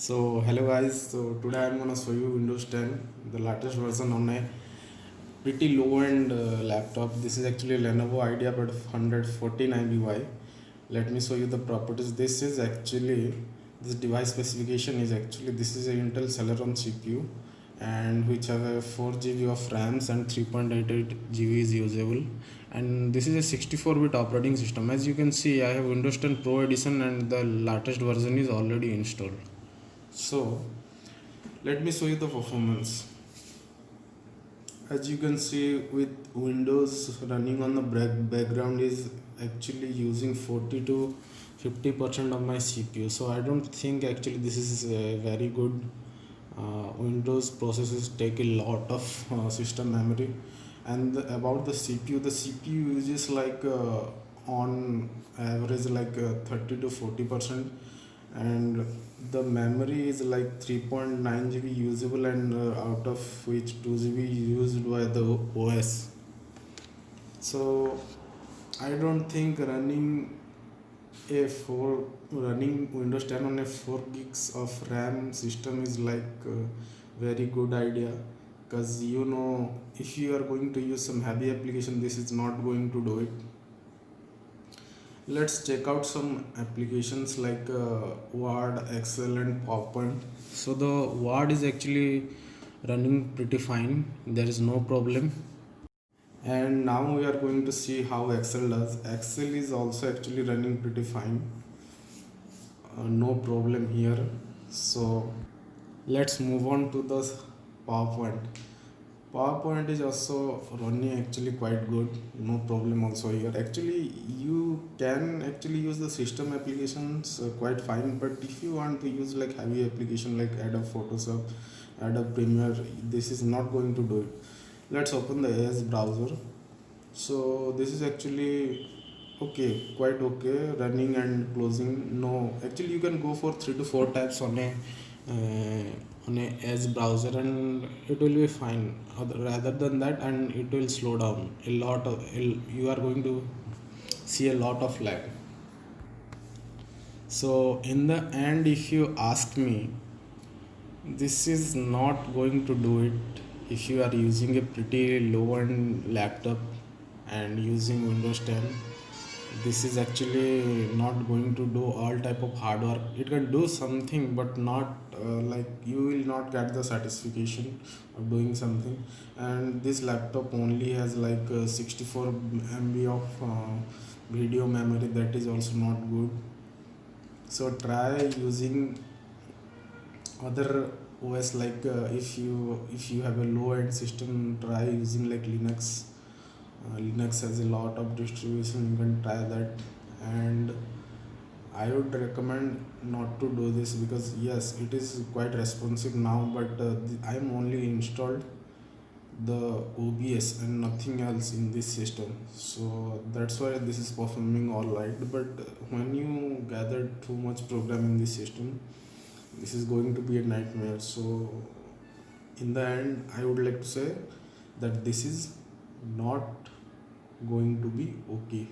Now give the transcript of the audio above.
So hello guys, so today I'm gonna show you Windows 10, the latest version on a pretty low end laptop. This is actually Lenovo IdeaPad 149 Let me show you the properties. This device specification is actually this is a Intel Celeron CPU and which have a 4 GB of RAMs and 3.88 GB is usable, and this is a 64-bit operating system. As you can see, I have Windows 10 Pro edition and the latest version is already installed. So let me show you the performance. As you can see, with Windows running on the background is actually using 40 to 50% of my CPU. So I don't think actually this is very good. Windows processors take a lot of system memory. And about the CPU uses like on average like 30 to 40%, and the memory is like 3.9 GB usable, and out of which 2 GB used by the OS. So I don't think running Windows 10 on a 4 gigs of RAM system is like a very good idea, because if you are going to use some heavy application, this is not going to do it. Let's check out some applications like Word, Excel and PowerPoint. So the Word is actually running pretty fine, there is no problem. And now we are going to see how Excel does. Excel is also actually running pretty fine, no problem here. So let's move on to the PowerPoint. PowerPoint is also running actually quite good, no problem also here. Actually, you can actually use the system applications quite fine, but if you want to use like heavy application like Adobe Photoshop, Adobe Premiere, this is not going to do it. Let's open the AS browser. So this is actually okay, quite okay, running and closing. No, actually you can go for 3 to 4 tabs on a Edge browser and it will be fine. Rather than that, and it will slow down a lot. You are going to see a lot of lag. So in the end, if you ask me, this is not going to do it if you are using a pretty low end laptop and using Windows 10. This is actually not going to do all type of hard work. It can do something, but not like you will not get the satisfaction of doing something. And this laptop only has like 64 MB of video memory, that is also not good. So try using other OS, like if you have a low end system, try using like Linux. Linux has a lot of distribution, you can try that. And I would recommend not to do this, because yes, it is quite responsive now, but I'm only installed the OBS and nothing else in this system, so that's why this is performing all right. But when you gather too much program in this system, this is going to be a nightmare. So in the end, I would like to say that this is not going to be okay.